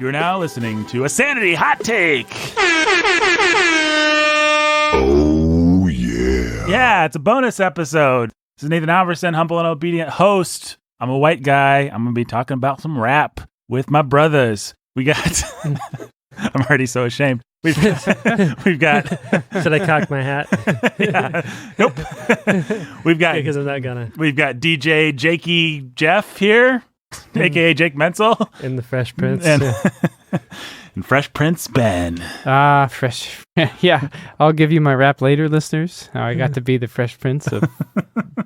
You're now listening to a Sanity Hot Take. Oh, yeah. Yeah, it's a bonus episode. This is Nathan Alverson, humble and obedient host. I'm a white guy. I'm going to be talking about some rap with my brothers. We got... I'm already so ashamed. We've got... Should I cock my hat? Yeah. Nope. We've got... Because I'm not gonna. We've got DJ Jakey Jeff here, a.k.a. Jake Menzel. In the Fresh Prince. And Fresh Prince Ben. Fresh. Yeah, I'll give you my rap later, listeners. I got to be the Fresh Prince of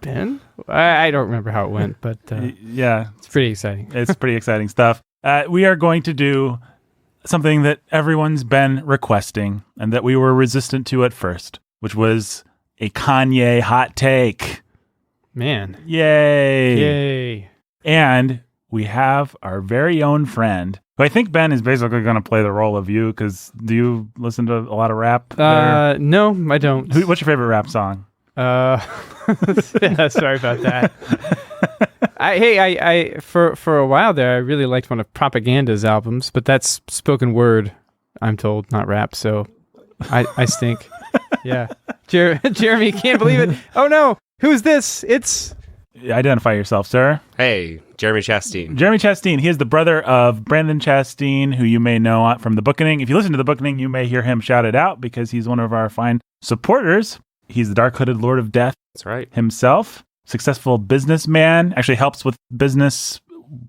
Ben. I don't remember how it went, but yeah, it's pretty exciting. It's pretty exciting stuff. We are going to do something that everyone's been requesting and that we were resistant to at first, which was a Kanye hot take. Man. Yay. And we have our very own friend, who I think Ben is basically going to play the role of you, because do you listen to a lot of rap? No, I don't. What's your favorite rap song? Yeah, sorry about that. I for a while there, I really liked one of Propaganda's albums, but that's spoken word, I'm told, not rap. So I stink. Yeah, Jeremy, can't believe it. Oh no, who's this? It's identify yourself, sir. Hey, Jeremy Chastain. Jeremy Chastain. He is the brother of Brandon Chastain, who you may know from the Bookening. If you listen to the Bookening, you may hear him shout it out because he's one of our fine supporters. He's the dark-hooded Lord of Death. That's right. Himself. Successful businessman. Actually helps with business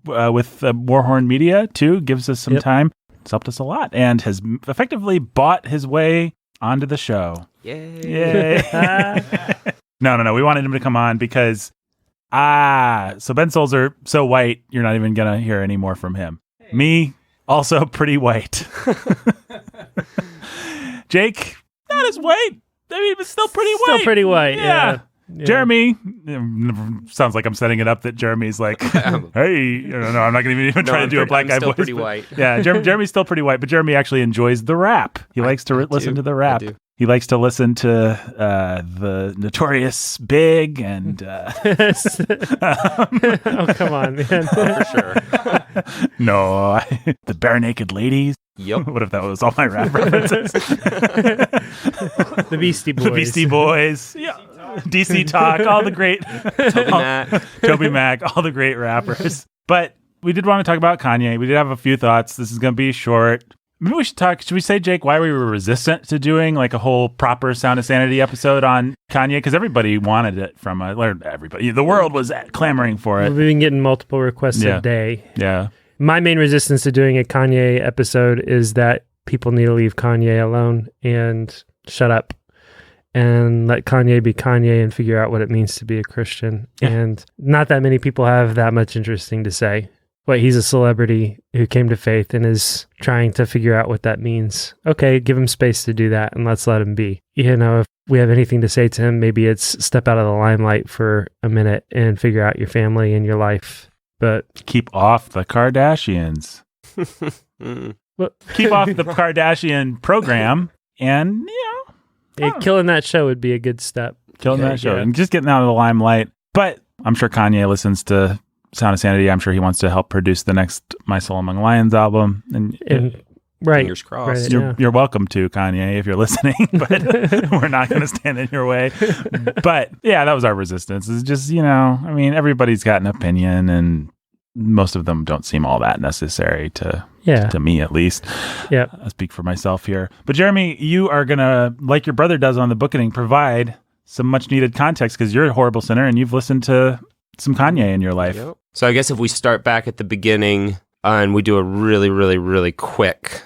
with Warhorn Media, too. Gives us some time. It's helped us a lot and has effectively bought his way onto the show. Yay. No. We wanted him to come on because, so Ben Solzer, so white, you're not even going to hear any more from him. Me, also pretty white. Jake, not as white. I mean, but still pretty white. Still pretty white, yeah. Jeremy, sounds like I'm setting it up that Jeremy's like, hey, no, I'm not going to even try to do a black guy voice. Pretty white. Yeah, Jeremy's still pretty white, but Jeremy actually enjoes the rap. He likes to listen to the rap. He likes to listen to the Notorious Big and... Oh, come on, man. For sure. No, the Bare Naked Ladies. Yep. What if that was all my rap references? The Beastie Boys. The Beastie Boys. Yeah. DC Talk, all the great... Toby Mac, all the great rappers. But we did want to talk about Kanye. We did have a few thoughts. This is going to be short. Maybe we should talk. Should we say, Jake, why we were resistant to doing like a whole proper Sound of Sanity episode on Kanye? Because everybody wanted it from everybody. The world was clamoring for it. We've been getting multiple requests a day. Yeah. My main resistance to doing a Kanye episode is that people need to leave Kanye alone and shut up and let Kanye be Kanye and figure out what it means to be a Christian. Yeah. And not that many people have that much interesting to say. But he's a celebrity who came to faith and is trying to figure out what that means. Okay, give him space to do that and let's let him be. You know, if we have anything to say to him, maybe it's step out of the limelight for a minute and figure out your family and your life. But keep off the Kardashians. Keep off the Kardashian program and, killing that show would be a good step. Killing that show and just getting out of the limelight. But I'm sure Kanye listens to Sound of Sanity. I'm sure he wants to help produce the next My Soul Among Lions album. And right. Fingers crossed. Right, you're welcome to, Kanye, if you're listening, but we're not going to stand in your way. But yeah, that was our resistance. It's just, everybody's got an opinion and most of them don't seem all that necessary to me, at least. Yeah. I speak for myself here. But Jeremy, you are going to, like your brother does on the Bookening, provide some much needed context because you're a horrible sinner and you've listened to some Kanye in your life. Yep. So I guess if we start back at the beginning and we do a really, really, really quick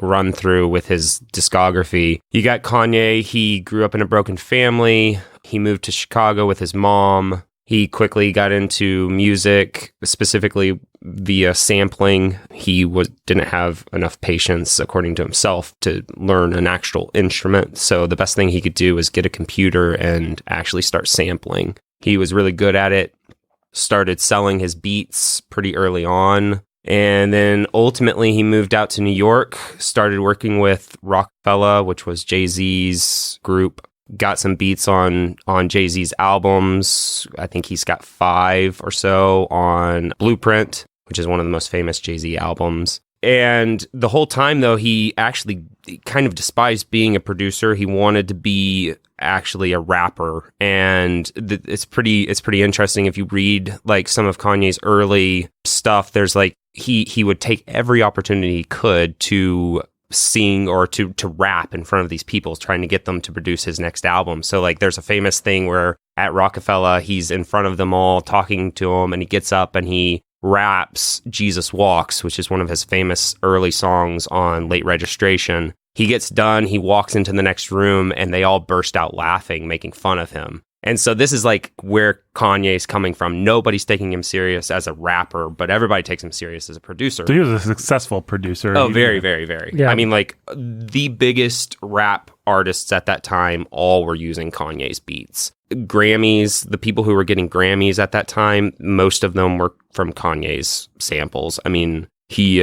run through with his discography, you got Kanye. He grew up in a broken family. He moved to Chicago with his mom. He quickly got into music, specifically via sampling. He didn't have enough patience, according to himself, to learn an actual instrument. So the best thing he could do was get a computer and actually start sampling. He was really good at it, started selling his beats pretty early on. And then ultimately he moved out to New York, started working with Rockefeller, which was Jay-Z's group. Got some beats on Jay-Z's albums. I think he's got 5 or so on Blueprint, which is one of the most famous Jay-Z albums. And the whole time, though, he actually kind of despised being a producer. He wanted to be actually a rapper. And it's pretty interesting if you read like some of Kanye's early stuff. There's like he would take every opportunity he could to sing or to rap in front of these people, trying to get them to produce his next album. So like there's a famous thing where at Rockefeller, he's in front of them all talking to them, and he gets up and he raps Jesus Walks, which is one of his famous early songs on Late Registration. He gets done, he walks into the next room, and they all burst out laughing, making fun of him. And so this is like where Kanye's coming from. Nobody's taking him serious as a rapper, but everybody takes him serious as a producer. So he was a successful producer. Oh, very, very, very. Yeah. I mean, like, the biggest rap artists at that time all were using Kanye's beats. Grammys, the people who were getting Grammys at that time, most of them were from Kanye's samples. I mean, he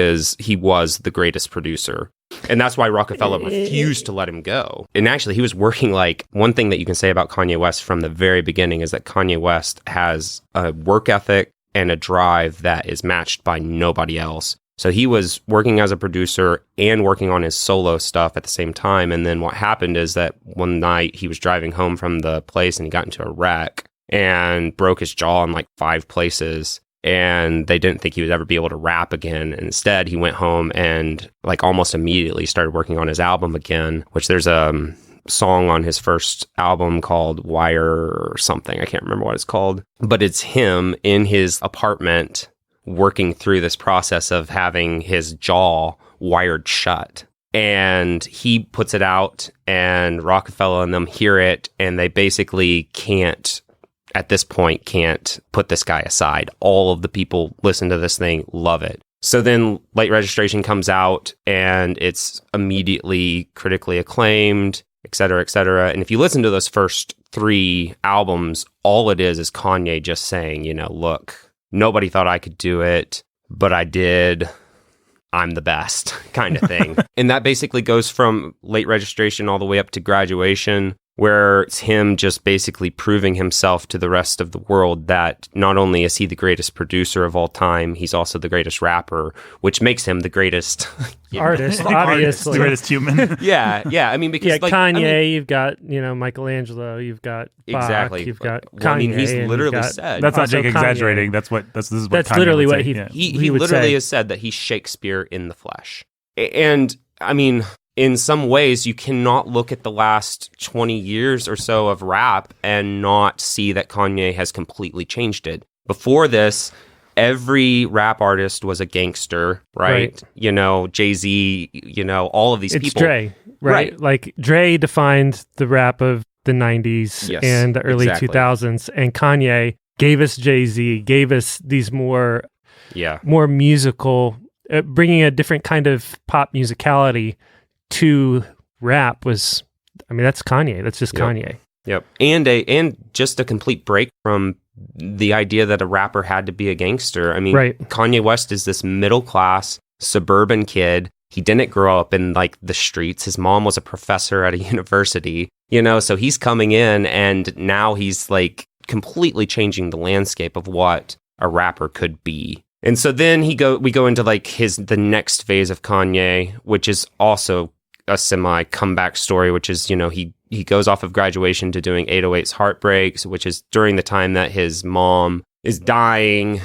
was the greatest producer. And that's why Rockefeller refused to let him go. And actually, he was working like, one thing that you can say about Kanye West from the very beginning is that Kanye West has a work ethic and a drive that is matched by nobody else. So he was working as a producer and working on his solo stuff at the same time. And then what happened is that one night he was driving home from the place and he got into a wreck and broke his jaw in like 5 places. And they didn't think he would ever be able to rap again. And instead, he went home and like almost immediately started working on his album again, which there's a song on his first album called Wire or something. I can't remember what it's called, but it's him in his apartment working through this process of having his jaw wired shut. And he puts it out, and Rockefeller and them hear it, and they basically can't put this guy aside. All of the people listen to this thing, love it. So then Late Registration comes out, and it's immediately critically acclaimed, et cetera, et cetera. And if you listen to those first 3 albums, all it is Kanye just saying, you know, look, nobody thought I could do it, but I did. I'm the best kind of thing. And that basically goes from Late Registration all the way up to Graduation, where it's him just basically proving himself to the rest of the world that not only is he the greatest producer of all time, he's also the greatest rapper, which makes him the greatest artist, obviously. The greatest human. yeah. I mean, because like Kanye, you've got, you know, Michelangelo, you've got Bach, exactly. You've got Kanye. Well, I mean, he's literally said that's not Jake exaggerating. That's This is what that's Kanye literally would what say. he would literally say. has said that he's Shakespeare in the flesh. And I mean, in some ways, you cannot look at the last 20 years or so of rap and not see that Kanye has completely changed it. Before this, every rap artist was a gangster, right? You know, Jay-Z, you know, all of these people. It's Dre, right? Like, Dre defined the rap of the 90s and the early 2000s, and Kanye gave us Jay-Z, gave us these more musical, bringing a different kind of pop musicality to rap was, I mean, that's Kanye. That's just Kanye. Yep. And just a complete break from the idea that a rapper had to be a gangster. I mean, Kanye West is this middle class suburban kid. He didn't grow up in like the streets. His mom was a professor at a university, you know, so he's coming in and now he's like completely changing the landscape of what a rapper could be. And so then we go into like the next phase of Kanye, which is also a semi comeback story, which is, you know, he goes off of Graduation to doing 808's Heartbreaks, which is during the time that his mom is dying,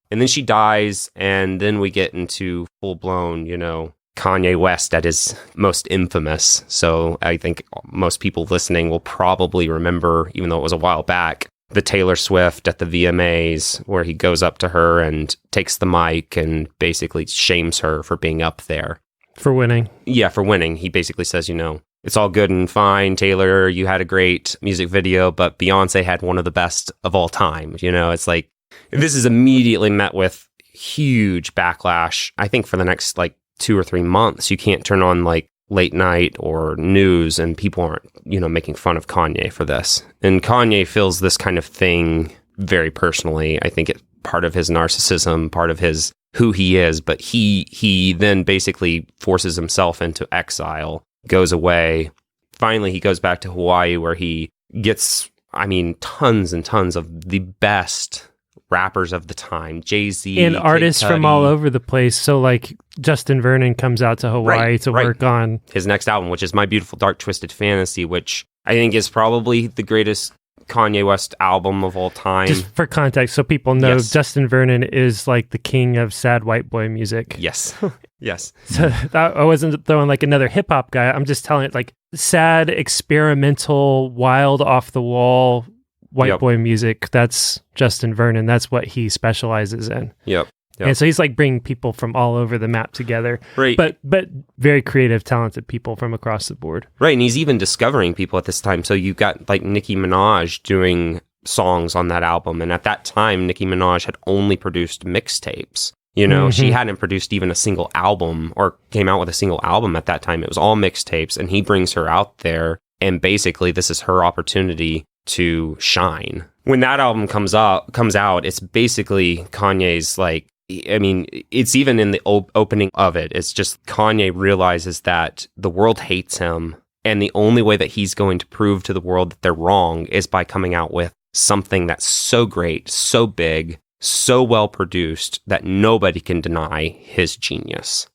and then she dies, and then we get into full blown, you know, Kanye West at his most infamous. So I think most people listening will probably remember, even though it was a while back, the Taylor Swift at the VMAs, where he goes up to her and takes the mic and basically shames her for being up there. For winning. Yeah, for winning. He basically says, you know, it's all good and fine, Taylor, you had a great music video, but Beyonce had one of the best of all time. You know, it's like, this is immediately met with huge backlash. I think for the next like 2 or 3 months, you can't turn on like late night or news and people aren't, you know, making fun of Kanye for this. And Kanye feels this kind of thing very personally. I think it's part of his narcissism, part of his who he is, but he then basically forces himself into exile, goes away. Finally, he goes back to Hawaii, where he gets, I mean, tons and tons of the best rappers of the time, Jay-Z. And Kid artists from Cudi. all over the place. So like Justin Vernon comes out to Hawaii to work on his next album, which is My Beautiful Dark Twisted Fantasy, which I think is probably the greatest Kanye West album of all time. Just for context, so people know, Yes. Justin Vernon is like the king of sad white boy music. Yes. Yes. So I wasn't throwing like another hip hop guy. I'm just telling it like sad, experimental, wild, off the wall white boy music. That's Justin Vernon. That's what he specializes in. Yep. And so he's like bringing people from all over the map together. Right. But very creative, talented people from across the board. Right. And he's even discovering people at this time. So you got like Nicki Minaj doing songs on that album. And at that time, Nicki Minaj had only produced mixtapes. You know, she hadn't produced even a single album or came out with a single album at that time. It was all mixtapes. And he brings her out there. And basically, this is her opportunity to shine. When that album comes out, it's basically Kanye's like, I mean, it's even in the opening of it. It's just Kanye realizes that the world hates him. And the only way that he's going to prove to the world that they're wrong is by coming out with something that's so great, so big, so well produced that nobody can deny his genius.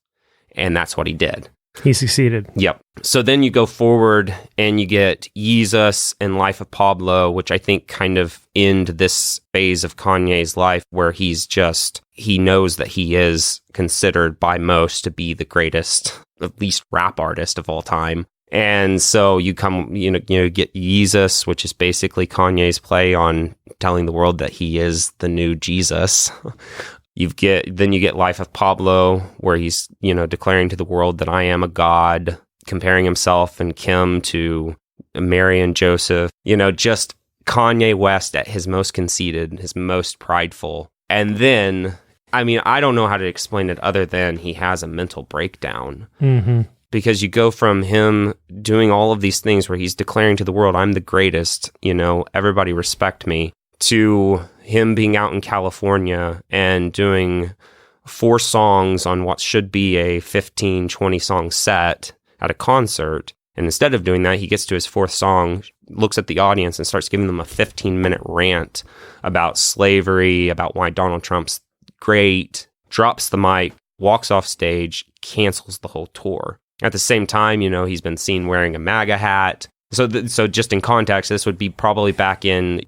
And that's what he did. He succeeded. Yep. So then you go forward and you get Yeezus and Life of Pablo, which I think kind of end this phase of Kanye's life where he knows that he is considered by most to be the greatest, at least rap artist of all time. And so you get Yeezus, which is basically Kanye's play on telling the world that he is the new Jesus. Then you get Life of Pablo, where he's, declaring to the world that I am a god, comparing himself and Kim to Mary and Joseph. Just Kanye West at his most conceited, his most prideful. And then, I mean, I don't know how to explain it other than he has a mental breakdown. Mm-hmm. Because you go from him doing all of these things where he's declaring to the world, I'm the greatest, everybody respect me, to him being out in California and doing 4 songs on what should be a 15, 20 song set at a concert. And instead of doing that, he gets to his 4th song, looks at the audience and starts giving them a 15-minute rant about slavery, about why Donald Trump's great, drops the mic, walks off stage, cancels the whole tour. At the same time, he's been seen wearing a MAGA hat. So just in context, this would be probably back in,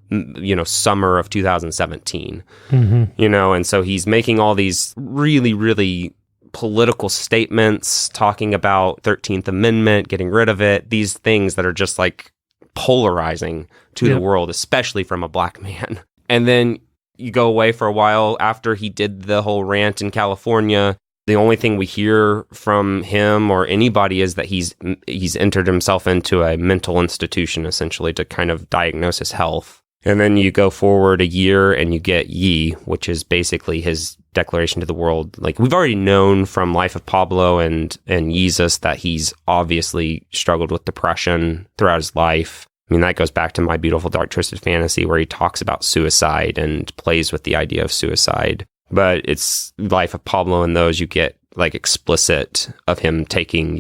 summer of 2017, and so he's making all these really, really political statements, talking about 13th Amendment, getting rid of it, these things that are just like polarizing to the world, especially from a black man. And then you go away for a while after he did the whole rant in California. The only thing we hear from him or anybody is that he's entered himself into a mental institution, essentially, to kind of diagnose his health. And then you go forward a year and you get Ye, which is basically his declaration to the world. Like, we've already known from Life of Pablo and Yeezus that he's obviously struggled with depression throughout his life. I mean, that goes back to My Beautiful Dark Twisted Fantasy, where he talks about suicide and plays with the idea of suicide. But it's Life of Pablo and those you get like explicit of him taking,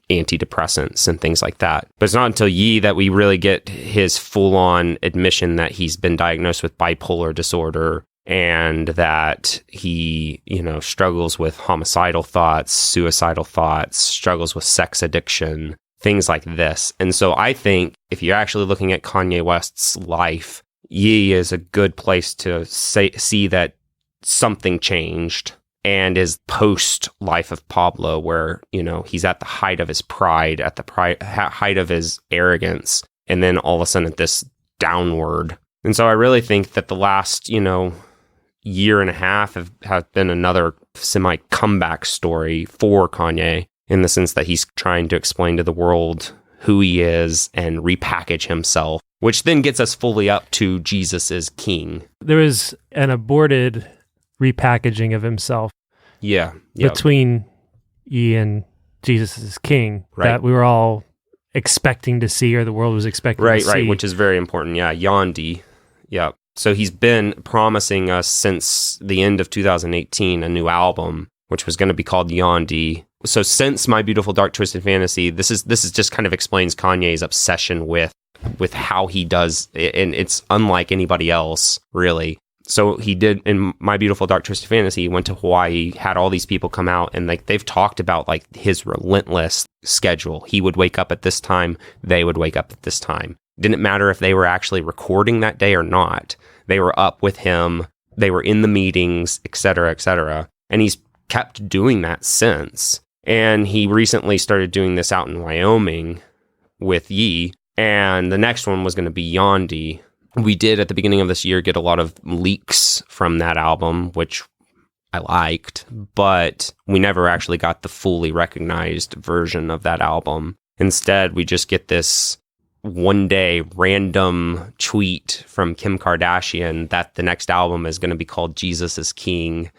antidepressants and things like that. But it's not until Ye that we really get his full-on admission that he's been diagnosed with bipolar disorder and that he, struggles with homicidal thoughts, suicidal thoughts, struggles with sex addiction, things like this. And so I think if you're actually looking at Kanye West's life, Ye is a good place to see that something changed, and is post Life of Pablo, where he's at the height of his pride, at the height of his arrogance, and then all of a sudden at this downward. And so I really think that the last year and a half have been another semi comeback story for Kanye, in the sense that he's trying to explain to the world who he is and repackage himself, which then gets us fully up to Jesus is King. There was an aborted repackaging of himself between Ye and Jesus is King, that we were all expecting to see, or the world was expecting to see. Right, which is very important. Yeah, Yandi. Yeah. So he's been promising us since the end of 2018 a new album, which was going to be called Yandi. So since My Beautiful Dark Twisted Fantasy, this is just kind of explains Kanye's obsession with how he does, and it's unlike anybody else, really. So he did in My Beautiful Dark Twisted Fantasy, he went to Hawaii, had all these people come out, and like they've talked about like his relentless schedule. He would wake up at this time, they would wake up at this time. Didn't matter if they were actually recording that day or not. They were up with him, they were in the meetings, et cetera, et cetera. And he's kept doing that since. And he recently started doing this out in Wyoming with Ye, and the next one was going to be Yandhi. We did at the beginning of this year get a lot of leaks from that album, which I liked, but we never actually got the fully recognized version of that album. Instead, we just get this one day random tweet from Kim Kardashian that the next album is going to be called Jesus is King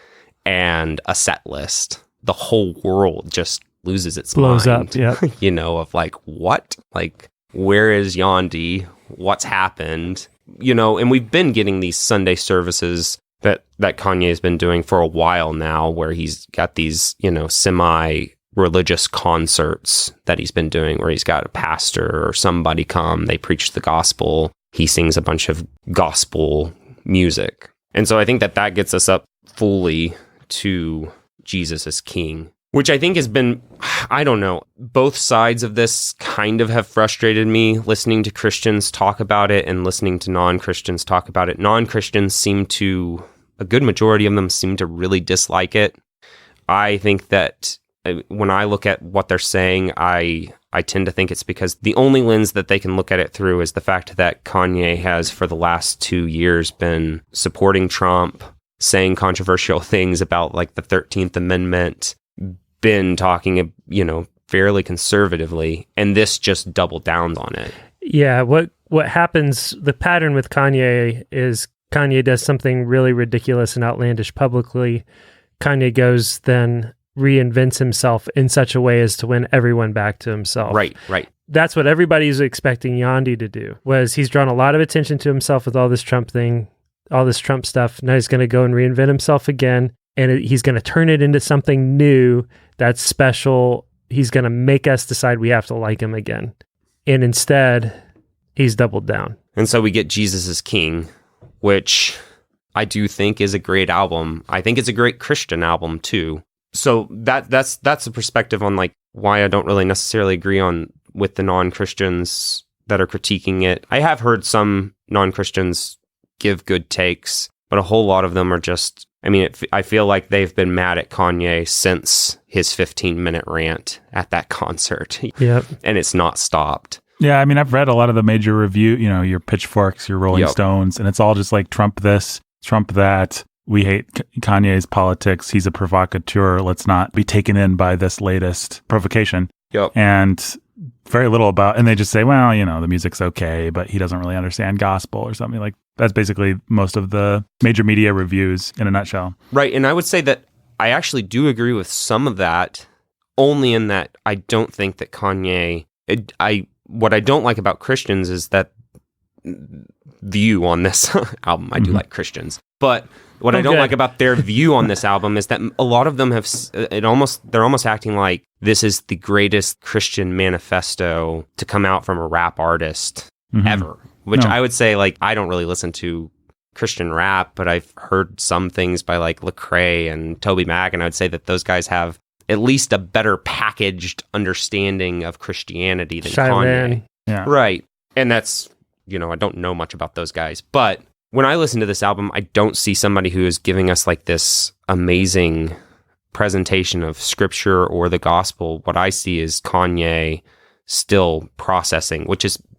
and a set list. The whole world just loses its Blows mind. up, yeah. You know, of like, what? Like, where is Yandhi? What's happened? You know, and we've been getting these Sunday services that Kanye has been doing for a while now, where he's got these, you know, semi-religious concerts that he's been doing, where he's got a pastor or somebody come, they preach the gospel, he sings a bunch of gospel music. And so I think that gets us up fully to Jesus as King, which I think has been, I don't know, both sides of this kind of have frustrated me, listening to Christians talk about it and listening to non-Christians talk about it. Non-Christians seem to, a good majority of them seem to really dislike it. I think that when I look at what they're saying, I tend to think it's because the only lens that they can look at it through is the fact that Kanye has for the last 2 years been supporting Trump, saying controversial things about like the 13th Amendment, been talking, you know, fairly conservatively, and this just doubled down on it. Yeah, what happens, the pattern with Kanye is Kanye does something really ridiculous and outlandish publicly. Kanye goes then reinvents himself in such a way as to win everyone back to himself. Right. That's what everybody's expecting Yandhi to do, was he's drawn a lot of attention to himself with all this Trump thing, all this Trump stuff. Now he's going to go and reinvent himself again, and he's going to turn it into something new that's special. He's going to make us decide we have to like him again. And instead, he's doubled down. And so we get Jesus is King, which I do think is a great album. I think it's a great Christian album too. So that's a perspective on like why I don't really necessarily agree on with the non-Christians that are critiquing it. I have heard some non-Christians give good takes, but a whole lot of them are just, I mean, I feel like they've been mad at Kanye since his 15-minute rant at that concert. Yep. And it's not stopped. Yeah, I mean, I've read a lot of the major review, you know, your Pitchforks, your Rolling Stones, and it's all just like Trump this, Trump that. We hate Kanye's politics. He's a provocateur. Let's not be taken in by this latest provocation. Yep. And very little about, and they just say, well, you know, the music's okay, but he doesn't really understand gospel or something. Like that's basically most of the major media reviews in a nutshell. Right. And I would say that I actually do agree with some of that, only in that I don't think that Kanye, what I don't like about Christians is that view on this album. I do like Christians, but what I don't like about their view on this album is that a lot of them have they're almost acting like this is the greatest Christian manifesto to come out from a rap artist ever, which I would say, like, I don't really listen to Christian rap, but I've heard some things by like Lecrae and Toby Mac, and I would say that those guys have at least a better packaged understanding of Christianity than Kanye. Yeah. Right. And that's, you know, I don't know much about those guys, but when I listen to this album, I don't see somebody who is giving us like this amazing presentation of scripture or the gospel. What I see is Kanye still processing,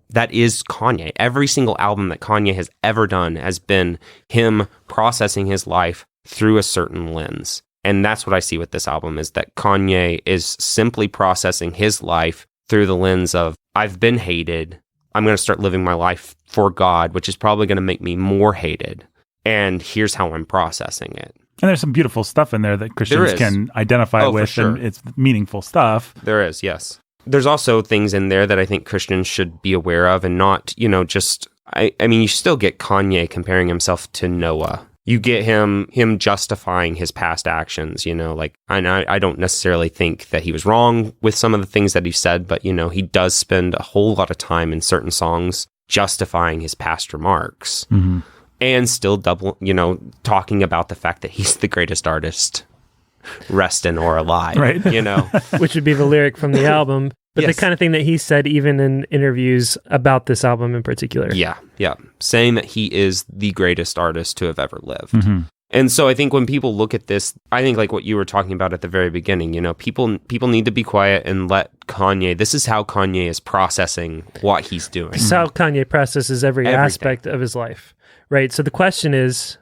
that is Kanye. Every single album that Kanye has ever done has been him processing his life through a certain lens. And that's what I see with this album, is that Kanye is simply processing his life through the lens of, I've been hated. I'm going to start living my life for God, which is probably going to make me more hated. And here's how I'm processing it. And there's some beautiful stuff in there that Christians can identify with, and it's meaningful stuff. There is, yes. There's also things in there that I think Christians should be aware of, and not, you know, just, I mean, you still get Kanye comparing himself to Noah. You get him justifying his past actions, you know, like, I don't necessarily think that he was wrong with some of the things that he said, but, you know, he does spend a whole lot of time in certain songs justifying his past remarks. and still talking about the fact that he's the greatest artist resting or alive, Right. Which would be the lyric from the album. But Yes. the kind of thing that he said even in interviews about this album in particular. Yeah. Saying that he is the greatest artist to have ever lived. Mm-hmm. And so I think when people look at this, I think like what you were talking about at the very beginning, people need to be quiet and let Kanye, this is how Kanye is processing what he's doing. This is how Kanye processes every Everything. aspect of his life, right? So the question is,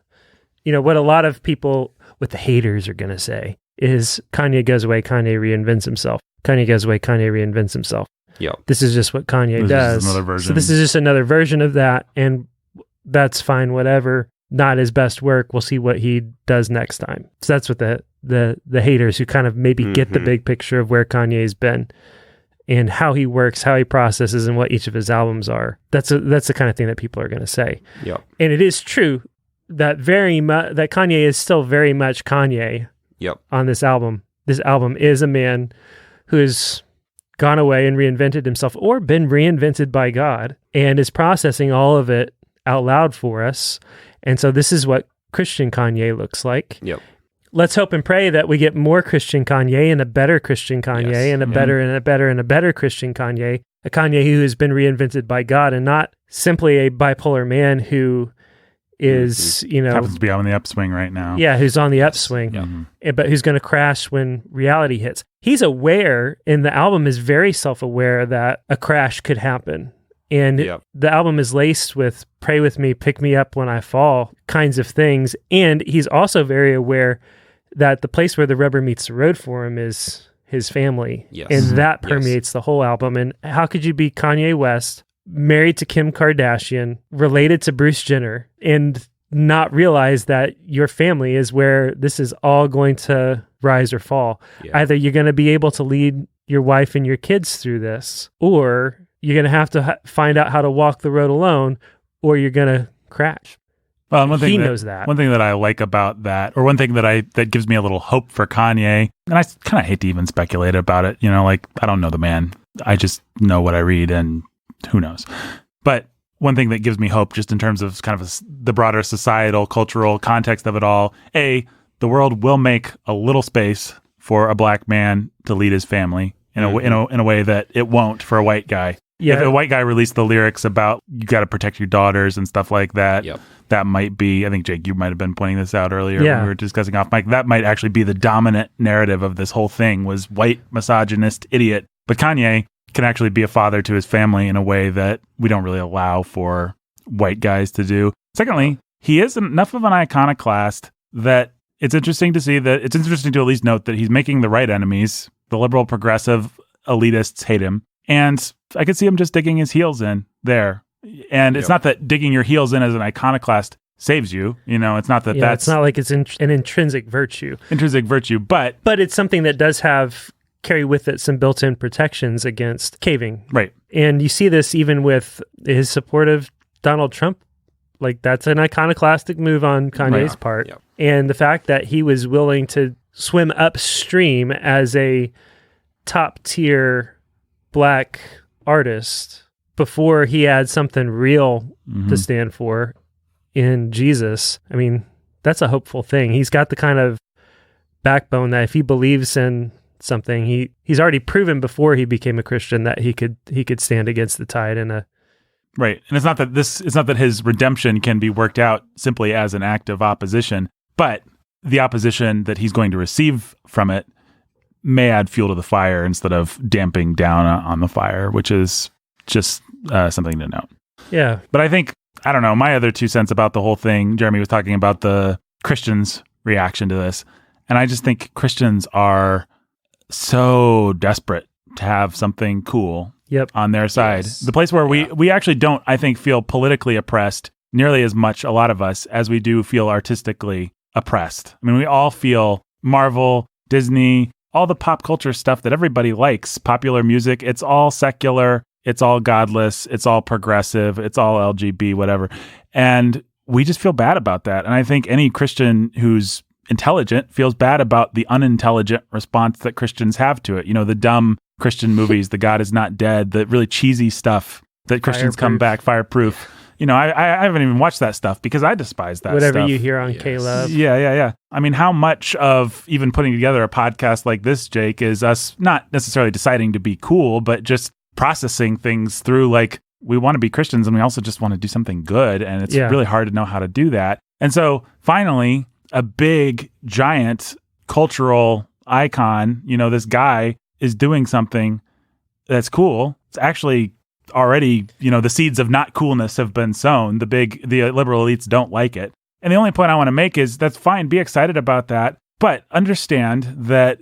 what a lot of people, what the haters are going to say is Kanye goes away, Kanye reinvents himself. Kanye goes away, Kanye reinvents himself. Yep. This is just what Kanye This does. is another version. So this is just another version of that, and that's fine, whatever. Not his best work. We'll see what he does next time. So that's what the haters who kind of maybe get the big picture of where Kanye's been and how he works, how he processes, and what each of his albums are. That's the kind of thing that people are going to say. Yep. And it is true that that Kanye is still very much Kanye. Yep. On this album. This album is a man who has gone away and reinvented himself or been reinvented by God and is processing all of it out loud for us. And so this is what Christian Kanye looks like. Yep. Let's hope and pray that we get more Christian Kanye and a better Christian Kanye Yes. and a better and a better and a better Christian Kanye, a Kanye who has been reinvented by God and not simply a bipolar man who is, happens to be on the upswing right now. yeah, who's on the upswing, but who's going to crash when reality hits. He's aware, and the album is very self-aware that a crash could happen. And the album is laced with pray with me, pick me up when I fall kinds of things. And he's also very aware that the place where the rubber meets the road for him is his family. Yes. And that permeates the whole album. And how could you be Kanye West, married to Kim Kardashian, related to Bruce Jenner, and not realize that your family is where this is all going to rise or fall? Yeah. Either you're going to be able to lead your wife and your kids through this, or you're going to have to find out how to walk the road alone, or you're going to crash. Well, and He knows that. One thing that I like about that, or one thing that gives me a little hope for Kanye, and I kind of hate to even speculate about it, I don't know the man. I just know what I read, and who knows. But one thing that gives me hope, just in terms of kind of the broader societal, cultural context of it all, the world will make a little space for a black man to lead his family in a way that it won't for a white guy. Yeah. If a white guy released the lyrics about you got to protect your daughters and stuff like that, that might be, I think, Jake, you might have been pointing this out earlier when we were discussing off mic, that might actually be the dominant narrative of this whole thing, was white misogynist idiot. But Kanye can actually be a father to his family in a way that we don't really allow for white guys to do. Secondly, he is enough of an iconoclast that it's interesting to at least note that he's making the right enemies. The liberal, progressive elitists hate him. And I could see him just digging his heels in there. And it's not that digging your heels in as an iconoclast saves you. It's not that that's... It's not like it's an intrinsic virtue. But it's something that does carry with it some built-in protections against caving. Right. And you see this even with his support of Donald Trump. Like, that's an iconoclastic move on Kanye's part. Yep. And the fact that he was willing to swim upstream as a top-tier black artist before he had something real to stand for in Jesus. I mean, that's a hopeful thing. He's got the kind of backbone that if he believes in something, he's already proven before he became a Christian that he could stand against the tide in a... Right. And it's not that his redemption can be worked out simply as an act of opposition, but the opposition that he's going to receive from it may add fuel to the fire instead of damping down on the fire, which is just something to note. Yeah. But I think, I don't know, my other 2 cents about the whole thing, Jeremy was talking about the Christians' reaction to this. And I just think Christians are so desperate to have something cool on their side. Yes. The place where we actually don't, I think, feel politically oppressed nearly as much, a lot of us, as we do feel artistically oppressed. I mean, we all feel Marvel, Disney, all the pop culture stuff that everybody likes, popular music, it's all secular, it's all godless, it's all progressive, it's all LGB, whatever. And we just feel bad about that. And I think any Christian who's intelligent feels bad about the unintelligent response that Christians have to it. The dumb Christian movies, the God is not dead, the really cheesy stuff that Christians come back, Fireproof, I haven't even watched that stuff because I despise that Whatever stuff. you hear on K-Love. Yeah. I mean, how much of even putting together a podcast like this, Jake, is us not necessarily deciding to be cool, but just processing things through, like, we want to be Christians and we also just want to do something good. And it's really hard to know how to do that. And so finally, a big, giant cultural icon, this guy is doing something that's cool. It's actually already, the seeds of not coolness have been sown. The liberal elites don't like it. And the only point I want to make is that's fine. Be excited about that. But understand that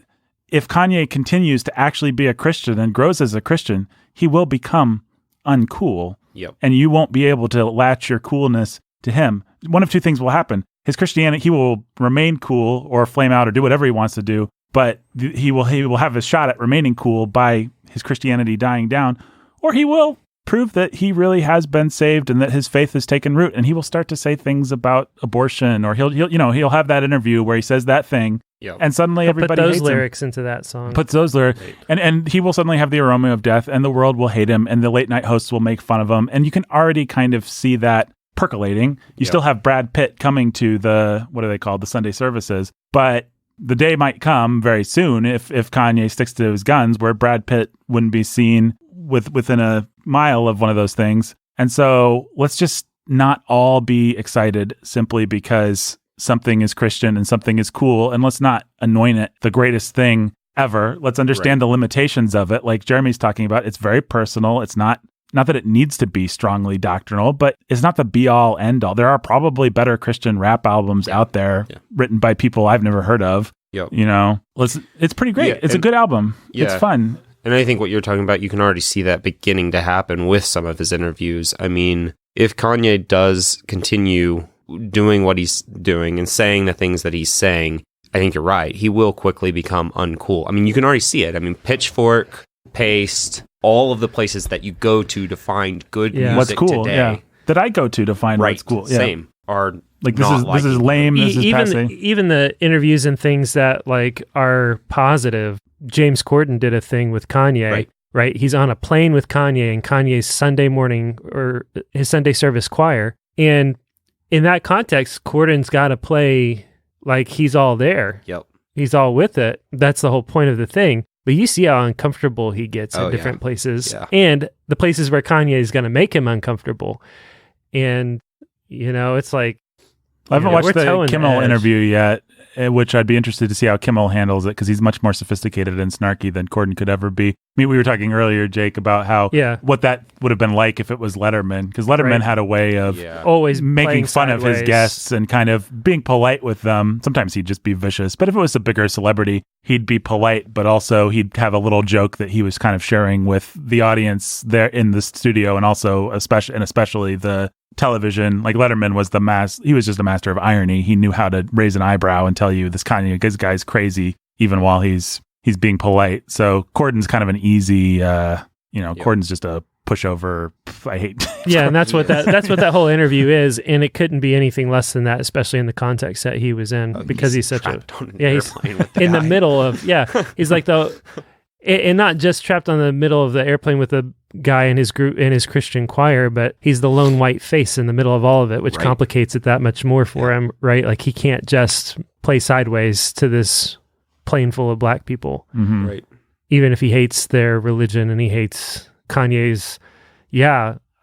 if Kanye continues to actually be a Christian and grows as a Christian, he will become uncool. Yep. And you won't be able to latch your coolness to him. One of two things will happen. His Christianity, he will remain cool or flame out or do whatever he wants to do, but he will have a shot at remaining cool by his Christianity dying down, or he will prove that he really has been saved and that his faith has taken root, and he will start to say things about abortion, or he'll have that interview where he says that thing. Yep. And suddenly everybody put those hates lyrics into that song. Puts those lyrics, and he will suddenly have the aroma of death, and the world will hate him, and the late night hosts will make fun of him, and you can already kind of see that percolating. You still have Brad Pitt coming to the, what are they called, the Sunday services, but the day might come very soon if Kanye sticks to his guns where Brad Pitt wouldn't be seen within a mile of one of those things. And so let's just not all be excited simply because something is Christian and something is cool, and let's not anoint it the greatest thing ever. Let's understand the limitations of it. Like Jeremy's talking about, it's very personal. It's not that it needs to be strongly doctrinal, but it's not the be all end all. There are probably better Christian rap albums out there written by people I've never heard of. Yep. It's pretty great. Yeah, it's a good album. Yeah. It's fun. And I think what you're talking about, you can already see that beginning to happen with some of his interviews. I mean, if Kanye does continue doing what he's doing and saying the things that he's saying, I think you're right. He will quickly become uncool. I mean, you can already see it. I mean, Pitchfork, Paste, all of the places that you go to find good music what's cool, today. That I go to find what's cool. Yeah. Same. Are like this is lame. This is passing. Even the interviews and things that like are positive. James Corden did a thing with Kanye. Right? He's on a plane with Kanye and Kanye's Sunday morning or his Sunday service choir. And in that context, Corden's got to play like he's all there. Yep. He's all with it. That's the whole point of the thing. But you see how uncomfortable he gets in different places, and the places where Kanye is going to make him uncomfortable. And, it's like, I haven't watched the Kimmel interview yet, which I'd be interested to see how Kimmel handles it, because he's much more sophisticated and snarky than Corden could ever be. I mean, we were talking earlier, Jake, about how what that would have been like if it was Letterman, because Letterman had a way of always making fun of his guests and kind of being polite with them. Sometimes he'd just be vicious, but if it was a bigger celebrity, he'd be polite, but also he'd have a little joke that he was kind of sharing with the audience there in the studio, and also especially the television. Like Letterman was he was just a master of irony. He knew how to raise an eyebrow and tell you this guy's crazy, even while he's being polite. So Corden's kind of an easy, Corden's just a pushover. I hate. Yeah, and that's what that whole interview is, and it couldn't be anything less than that, especially in the context that he was in, because he's such he's in the middle of he's like and not just trapped on the middle of the airplane with the guy in his group in his Christian choir, but he's the lone white face in the middle of all of it, which complicates it that much more for him, right? Like he can't just play sideways to this plane full of black people, right? Even if he hates their religion and he hates Kanye's,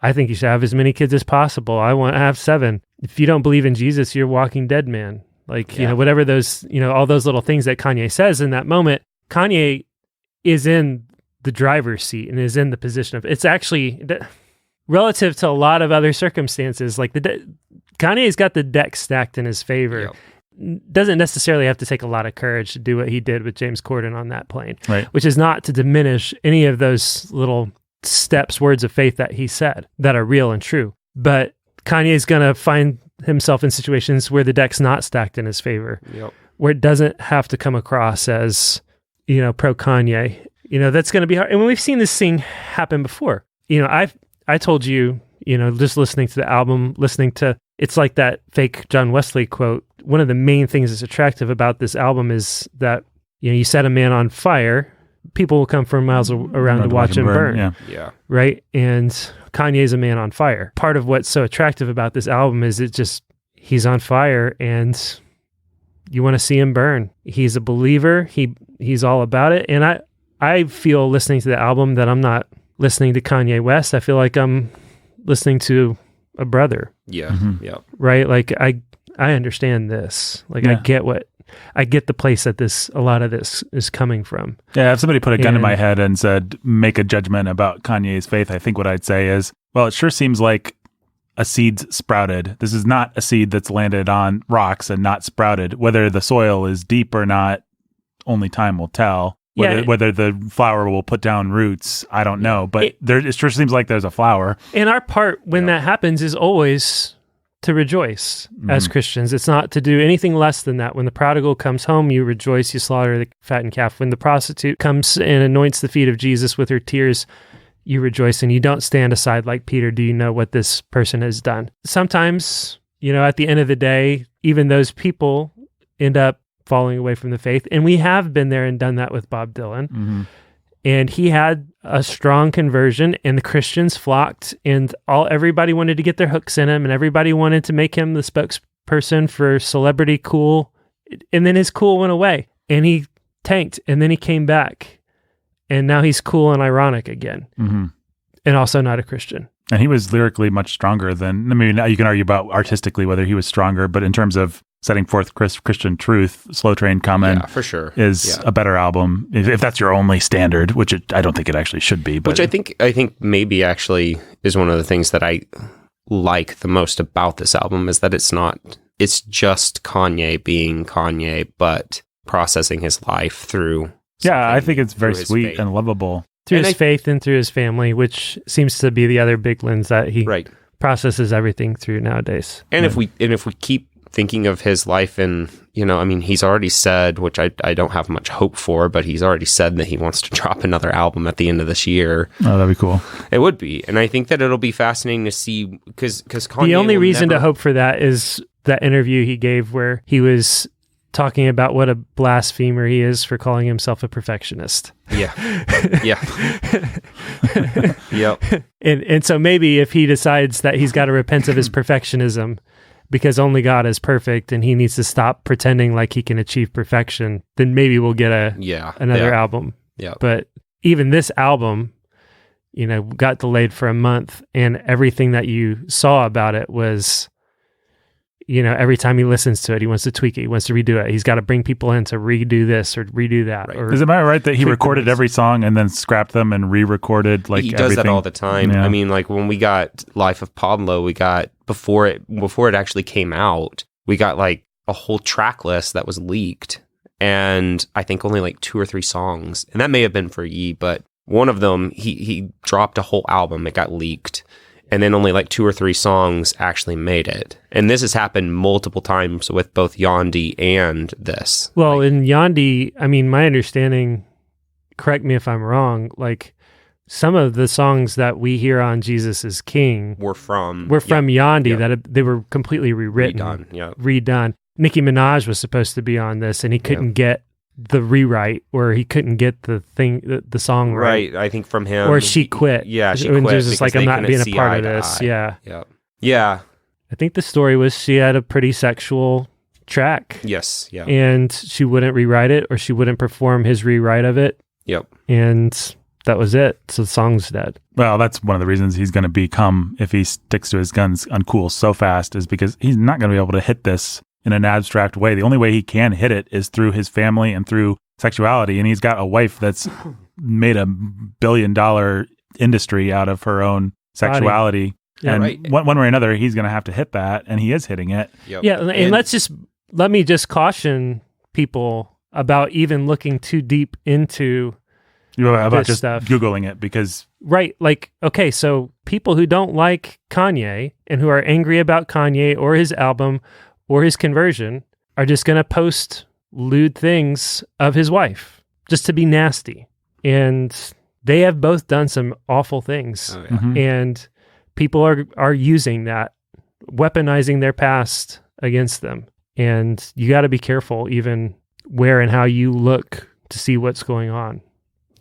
I think you should have as many kids as possible. I want to have 7. If you don't believe in Jesus, you're Walking Dead, man. Like, whatever those, all those little things that Kanye says in that moment, Kanye is in the driver's seat and is in the position of, it's actually relative to a lot of other circumstances, like Kanye's got the deck stacked in his favor. Yep. Doesn't necessarily have to take a lot of courage to do what he did with James Corden on that plane, right? Which is not to diminish any of those little words of faith that he said that are real and true. But Kanye's going to find himself in situations where the deck's not stacked in his favor, where it doesn't have to come across as, pro Kanye. That's going to be hard. And we've seen this thing happen before. I told you, just listening to the album, it's like that fake John Wesley quote. One of the main things that's attractive about this album is that, you set a man on fire people will come from miles around to watch him burn. Yeah. Right? And Kanye's a man on fire. Part of what's so attractive about this album is he's on fire and you want to see him burn. He's a believer. He's all about it. And I feel listening to the album that I'm not listening to Kanye West. I feel like I'm listening to a brother. Yeah. Mm-hmm. Yeah. Right? Like I understand this. Like I get the place that a lot of this is coming from. Yeah, if somebody put a gun in my head and said, make a judgment about Kanye's faith, I think what I'd say is, well, it sure seems like a seed's sprouted. This is not a seed that's landed on rocks and not sprouted. Whether the soil is deep or not, only time will tell. Whether the flower will put down roots, I don't know. But it sure seems like there's a flower. And our part when that happens is always to rejoice as Christians. It's not to do anything less than that. When the prodigal comes home, you rejoice, you slaughter the fattened calf. When the prostitute comes and anoints the feet of Jesus with her tears, you rejoice, and you don't stand aside like Peter. Do you know what this person has done? Sometimes, at the end of the day, even those people end up falling away from the faith. And we have been there and done that with Bob Dylan. Mm-hmm. And he had a strong conversion, and the Christians flocked, and everybody wanted to get their hooks in him, and everybody wanted to make him the spokesperson for celebrity cool. And then his cool went away, and he tanked, and then he came back, and now he's cool and ironic again, and also not a Christian. And he was lyrically much stronger than, you can argue about artistically whether he was stronger, but in terms of setting forth Christian truth, Slow Train Coming for sure is a better album, if that's your only standard, which I don't think it actually should be. But which I think maybe actually is one of the things that I like the most about this album is that it's just Kanye being Kanye, but processing his life through. I think it's very sweet and lovable. Through his faith and through his family, which seems to be the other big lens that he processes everything through nowadays. And if we keep thinking of his life and, he's already said, which I don't have much hope for, but he's already said that he wants to drop another album at the end of this year. Oh, that'd be cool. It would be. And I think that it'll be fascinating to see because Kanye the only reason to hope for that is that interview he gave where he was talking about what a blasphemer he is for calling himself a perfectionist. Yeah. Yep. And so maybe if he decides that he's got to repent of his perfectionism because only God is perfect and he needs to stop pretending like he can achieve perfection, then maybe we'll get another album. Yeah. But even this album, got delayed for a month, and everything that you saw about it was, every time he listens to it, he wants to tweak it, he wants to redo it. He's got to bring people in to redo this or redo that. Right. Or is it right that he recorded every song and then scrapped them and re-recorded he does everything? That all the time. Yeah. Like when we got Life of Pablo, we got before it actually came out, we got like a whole track list that was leaked, and I think only like 2 or 3 songs, and that may have been for Ye, but one of them he dropped a whole album. It got leaked. And then only like 2 or 3 songs actually made it. And this has happened multiple times with both Yandhi and this. Well, in Yandhi, my understanding, correct me if I'm wrong, like some of the songs that we hear on Jesus is King were from Yandhi, that they were completely rewritten, redone. Nicki Minaj was supposed to be on this, and he couldn't get the rewrite, or he couldn't get the song right. I think from him, or she quit. Yeah, she quit. Just like, I'm not being a part of this. Yeah. I think the story was she had a pretty sexual track. Yes. Yeah. And she wouldn't rewrite it, or she wouldn't perform his rewrite of it. Yep. And that was it. So the song's dead. Well, that's one of the reasons he's going to become, if he sticks to his guns, uncool so fast, is because he's not going to be able to hit this in an abstract way. The only way he can hit it is through his family and through sexuality. And he's got a wife that's made $1 billion industry out of her own sexuality. Yeah, and one way or another, he's going to have to hit that, and he is hitting it. Yep. Yeah, and let me just caution people about even looking too deep into about just stuff. Googling it, because okay, so people who don't like Kanye and who are angry about Kanye or his album or his conversion are just going to post lewd things of his wife just to be nasty. And they have both done some awful things. Oh, yeah. Mm-hmm. And people are using that, weaponizing their past against them. And you got to be careful even where and how you look to see what's going on.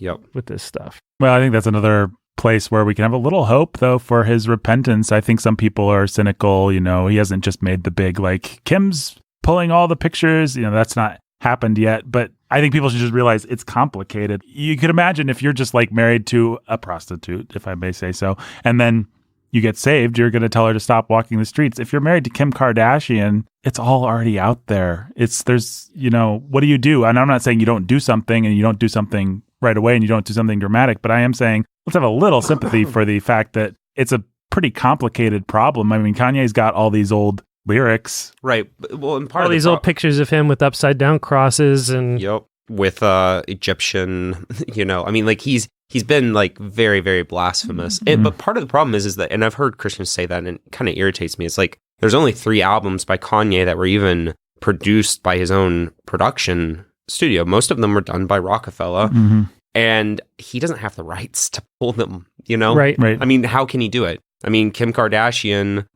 Yep. with this stuff. Well, I think that's another place where we can have a little hope, though, for his repentance. I think some people are cynical. He hasn't just made the big, Kim's pulling all the pictures. That's not happened yet. But I think people should just realize it's complicated. You could imagine if you're just married to a prostitute, if I may say so, and then you get saved, you're going to tell her to stop walking the streets. If you're married to Kim Kardashian, it's all already out there. What do you do? And I'm not saying you don't do something and you don't do something right away and you don't do something dramatic, but I am saying let's have a little sympathy for the fact that it's a pretty complicated problem. I mean, Kanye's got all these old lyrics. Right. Well, and part all of these old pictures of him with upside down crosses and Yep. With Egyptian, he's been very, very blasphemous. But part of the problem is that, and I've heard Christians say that, and it kind of irritates me. It's there's only 3 albums by Kanye that were even produced by his own production studio. Most of them were done by Rockefeller, and he doesn't have the rights to pull them. Right. I mean, how can he do it? I mean, Kim Kardashian,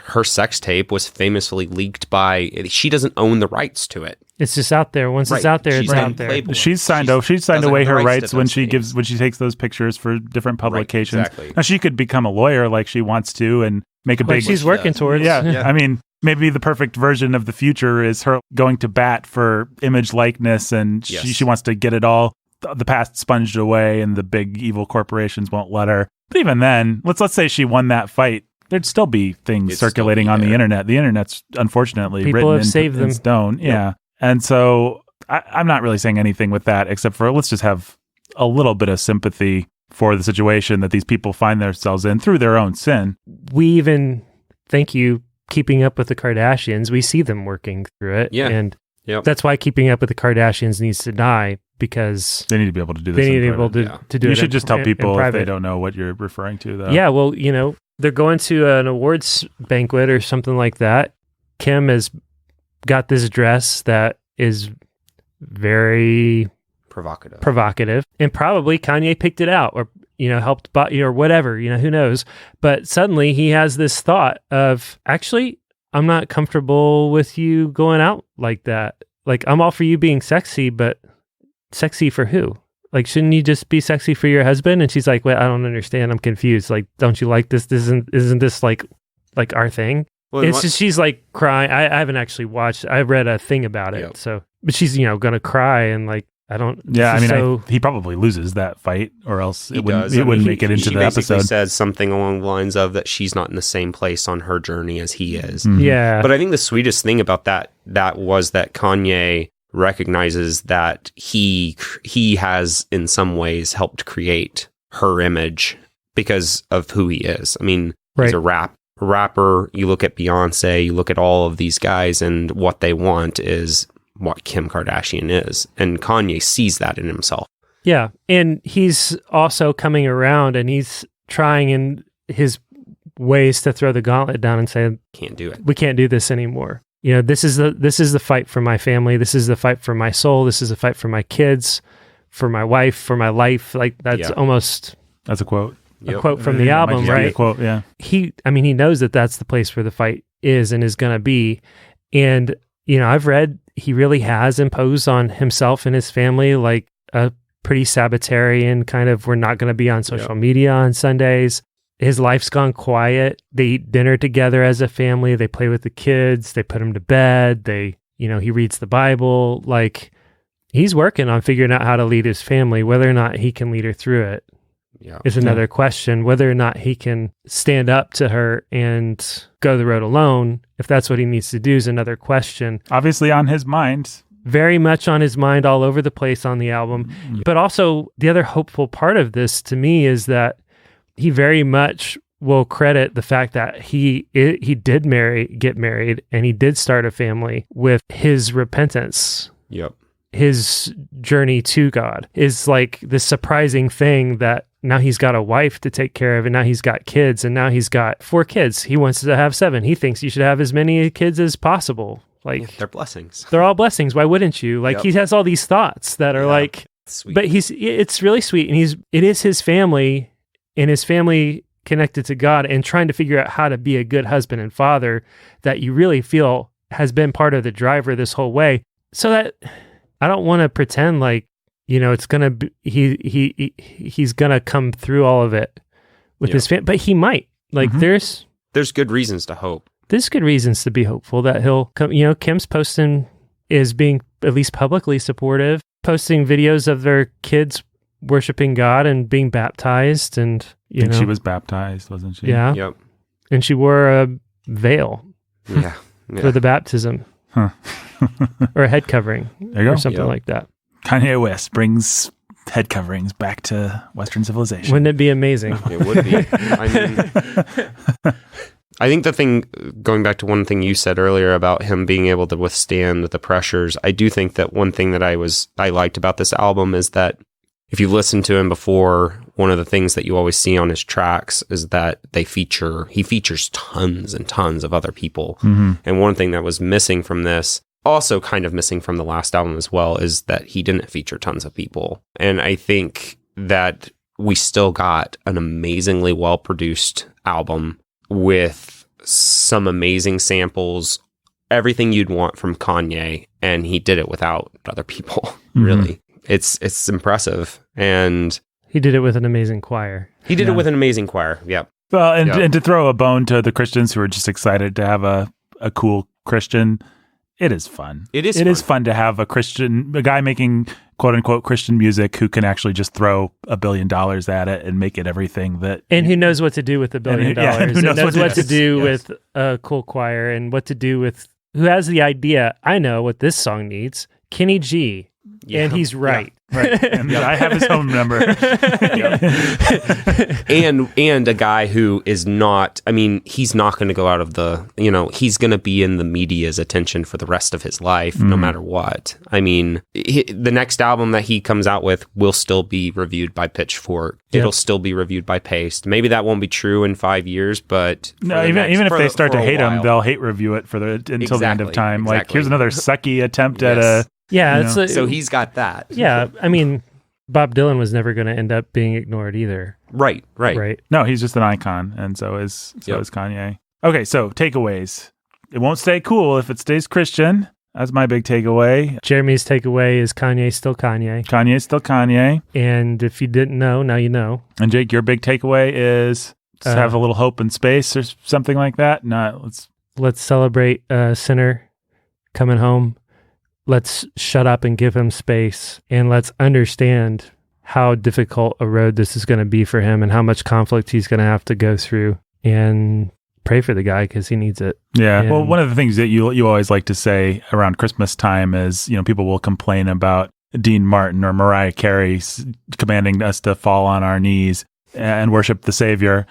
her sex tape was famously leaked by. She doesn't own the rights to it. It's just out there. Once it's out there, it's out there. Playboy. She's signed away her rights when she takes those pictures for different publications. Right, exactly. Now she could become a lawyer like she wants to and make a big. She's working towards. Yeah. I mean, maybe the perfect version of the future is her going to bat for image likeness, and she wants to get it all the past sponged away, and the big evil corporations won't let her. But even then, let's say she won that fight. There'd still be things circulating on the internet. The internet's unfortunately people written have saved in them. stone. Yeah. And so I'm not really saying anything with that, except for let's just have a little bit of sympathy for the situation that these people find themselves in through their own sin. We even, thank you, Keeping Up with the Kardashians, we see them working through it. Yeah. And that's why Keeping Up with the Kardashians needs to die, because they need to be able to do this. They need to be able to do it. You should just tell people if they private. don't know what you're referring to, though. Yeah, well, they're going to an awards banquet or something like that. Kim has got this dress that is very provocative, and probably Kanye picked it out or helped buy or whatever, who knows. But suddenly he has this thought of, actually, I'm not comfortable with you going out like that. I'm all for you being sexy, but sexy for who? Shouldn't you just be sexy for your husband? And she's like, well, I don't understand. I'm confused. Don't you like this? Isn't this like our thing? Well, it's just, she's crying. I haven't actually watched. I read a thing about it. Yep. So, but she's gonna cry and I don't. Yeah, I mean, he probably loses that fight, or else it wouldn't make it into the episode. She basically says something along the lines of that she's not in the same place on her journey as he is. Mm-hmm. Yeah, but I think the sweetest thing about that was that Kanye recognizes that he has in some ways helped create her image because of who he is. I mean, he's a rapper. You look at Beyonce, you look at all of these guys, and what they want is what Kim Kardashian is. And Kanye sees that in himself. Yeah. And he's also coming around and he's trying in his ways to throw the gauntlet down and say, can't do it. We can't do this anymore. This is the fight for my family. This is the fight for my soul. This is the fight for my kids, for my wife, for my life. That's almost... That's a quote. A quote from the album, right? A quote, yeah. He knows that that's the place where the fight is and is going to be. And, I've read he really has imposed on himself and his family a pretty Sabbatarian kind of, we're not going to be on social media on Sundays. His life's gone quiet. They eat dinner together as a family. They play with the kids. They put him to bed. He reads the Bible. He's working on figuring out how to lead his family. Whether or not he can lead her through it is another question. Whether or not he can stand up to her and go the road alone, if that's what he needs to do, is another question. Obviously on his mind. Very much on his mind, all over the place on the album. Mm-hmm. But also, the other hopeful part of this to me is that he very much will credit the fact that he did get married, and he did start a family with his repentance. Yep. His journey to God is this surprising thing that now he's got a wife to take care of, and now he's got kids, and now he's got 4 kids. He wants to have 7. He thinks you should have as many kids as possible. They're blessings. They're all blessings. Why wouldn't you? He has all these thoughts that are sweet. But it's really sweet. And it is his family, and his family connected to God, and trying to figure out how to be a good husband and father that you really feel has been part of the driver this whole way. So that I don't want to pretend it's gonna be, he's gonna come through all of it with his family, but he might. Like there's good reasons to hope. There's good reasons to be hopeful that he'll come. Kim's posting is being at least publicly supportive, posting videos of their kids worshiping God and being baptized, and I think she was baptized, wasn't she? Yeah. Yep. And she wore a veil for the baptism, or a head covering, or something like that. Kanye West brings head coverings back to Western civilization. Wouldn't it be amazing? It would be. I think the thing, going back to one thing you said earlier about him being able to withstand the pressures, I do think that one thing that I liked about this album is that if you listen to him before, one of the things that you always see on his tracks is that he features tons and tons of other people. And one thing that was missing from this, also kind of missing from the last album as well, is that he didn't feature tons of people. And I think that we still got an amazingly well-produced album with some amazing samples, everything you'd want from Kanye, and he did it without other people, really. It's impressive. And he did it with an amazing choir. It with an amazing choir, yep. Well, and to throw a bone to the Christians who are just excited to have a cool Christian, it is fun. It is fun to have a guy making quote unquote Christian music who can actually just throw $1 billion at it and make it everything that. And who knows what to do with $1 billion. And who knows what to do with a cool choir, and what to do with who has the idea. I know what this song needs. Kenny G. Yeah. And he's right. Yeah. Right. And I have his home number. And a guy who is not, he's not going to go out of he's going to be in the media's attention for the rest of his life, no matter what. The next album that he comes out with will still be reviewed by Pitchfork. Yep. It'll still be reviewed by Paste. Maybe that won't be true in 5 years, but even if they start to hate him, they'll hate review it until the end of time. Exactly. Like, here's another sucky attempt at a. Yeah, so he's got that. Yeah, Bob Dylan was never going to end up being ignored either. Right. No, he's just an icon, and so is Kanye. Okay, so takeaways. It won't stay cool if it stays Christian. That's my big takeaway. Jeremy's takeaway is Kanye still Kanye. Kanye's still Kanye. And if you didn't know, now you know. And Jake, your big takeaway is to have a little hope in space or something like that. Let's celebrate a sinner coming home. Let's shut up and give him space, and let's understand how difficult a road this is going to be for him and how much conflict he's going to have to go through, and pray for the guy because he needs it. Yeah. Well, one of the things that you always like to say around Christmas time is, people will complain about Dean Martin or Mariah Carey commanding us to fall on our knees and worship the Savior.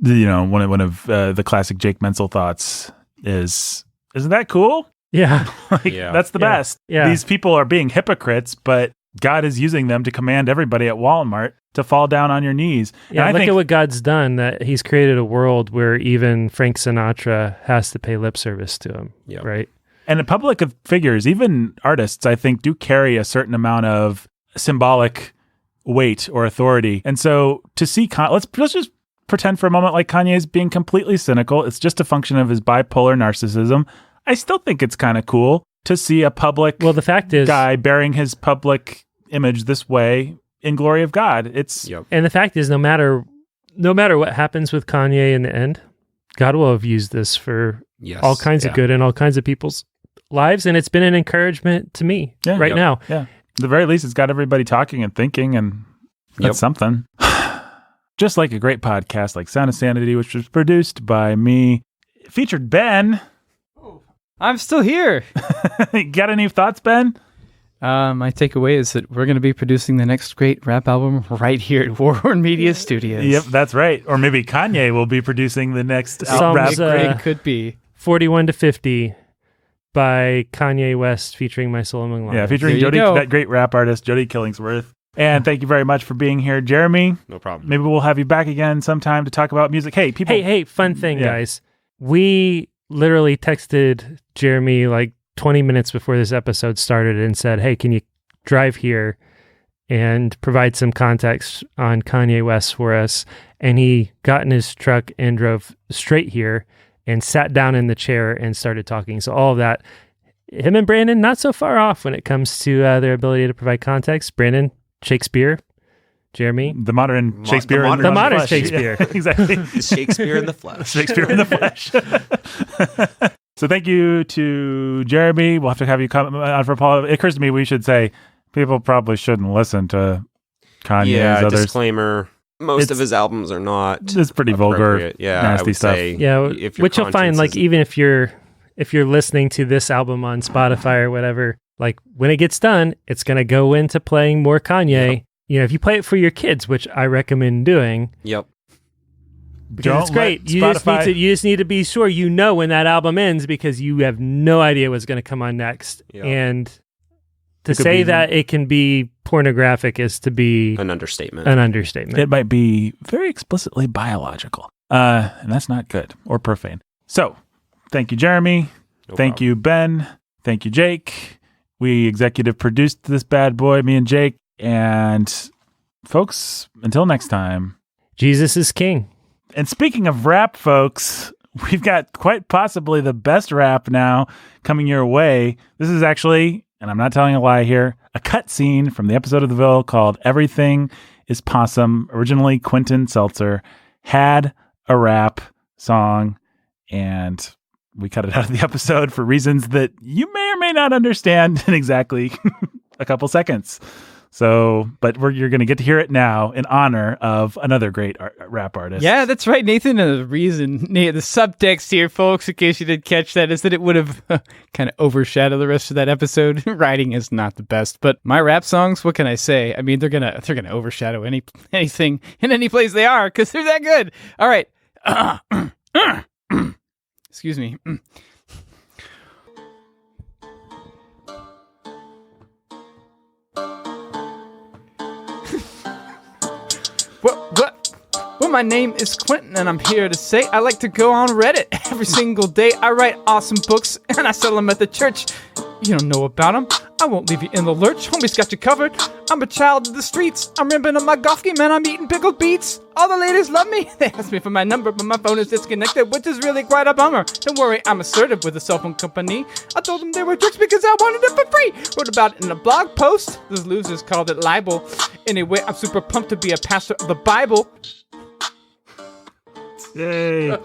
One of the classic Jake Menzel thoughts is, isn't that cool? Yeah. That's the best. Yeah. These people are being hypocrites, but God is using them to command everybody at Walmart to fall down on your knees. Yeah, look at what God's done, that he's created a world where even Frank Sinatra has to pay lip service to him, right? And the public figures, even artists, I think, do carry a certain amount of symbolic weight or authority. And so to see, let's just pretend for a moment like Kanye is being completely cynical. It's just a function of his bipolar narcissism. I still think it's kind of cool to see a public the fact is, guy bearing his public image this way in glory of God. And the fact is, no matter what happens with Kanye in the end, God will have used this for all kinds of good in all kinds of people's lives, and it's been an encouragement to me now. Yeah, at the very least, it's got everybody talking and thinking, and that's something. Just like a great podcast like Sanity, which was produced by me, featured Ben. I'm still here. Got any thoughts, Ben? My takeaway is that we're going to be producing the next great rap album right here at Warhorn Media Studios. Yep, that's right. Or maybe Kanye will be producing the next rap. It could be 41 to 50 by Kanye West featuring My Soul Among Lions. Yeah, featuring Jody, that great rap artist, Jody Killingsworth. And thank you very much for being here, Jeremy. No problem. Maybe we'll have you back again sometime to talk about music. Hey, people. Hey, fun thing, guys. We literally texted Jeremy like 20 minutes before this episode started and said, hey, can you drive here and provide some context on Kanye West for us? And he got in his truck and drove straight here and sat down in the chair and started talking. So all of that, him and Brandon, not so far off when it comes to their ability to provide context. Brandon, Shakespeare, Jeremy. The modern Shakespeare. the modern flesh. Shakespeare. Yeah, exactly. The Shakespeare in the flesh. Shakespeare in the flesh. So thank you to Jeremy. We'll have to have you come on for Paul. It occurs to me we should say people probably shouldn't listen to Kanye's Yeah, others. disclaimer. Most of his albums are not. It's pretty vulgar, Yeah, nasty I would stuff. say Yeah, if your which you'll find, conscience like, is- even if you're listening to this album on Spotify or whatever, like, when it gets done, it's going to go into playing more Kanye. Yep. You know, if you play it for your kids, which I recommend doing, Yep. because it's great. You just need to be sure you know when that album ends, because you have no idea what's going to come on next. Yeah. And to It could say be- that it can be pornographic is to be An understatement. an understatement. It might be very explicitly biological, and that's not good or profane. So, thank you, Jeremy. No Thank problem. you, Ben. Thank you, Jake. We executive produced this bad boy, me and Jake. And folks, until next time. Jesus is king. And speaking of rap, folks, we've got quite possibly the best rap now coming your way. This is actually, and I'm not telling a lie here, a cut scene from the episode of The Ville called Everything is Possum. Originally, Quentin Seltzer had a rap song, and we cut it out of the episode for reasons that you may or may not understand in exactly a couple seconds. So, but you're going to get to hear it now in honor of another great rap artist. Yeah, that's right, Nathan. And the reason, the subtext here, folks, in case you didn't catch that, is that it would have kind of overshadowed the rest of that episode. Writing is not the best, but my rap songs, what can I say? I mean, they're gonna overshadow anything in any place they are, because they're that good. All right. Excuse me. Well, my name is Quentin, and I'm here to say I like to go on Reddit every single day. I write awesome books, and I sell them at the church. You don't know about them. I won't leave you in the lurch. Homie's got you covered. I'm a child of the streets. I'm ripping up my golf game, and I'm eating pickled beets. All the ladies love me. They ask me for my number, but my phone is disconnected, which is really quite a bummer. Don't worry, I'm assertive with the cell phone company. I told them they were jerks because I wanted it for free. Wrote about it in a blog post. Those losers called it libel. Anyway, I'm super pumped to be a pastor of the Bible. Yay.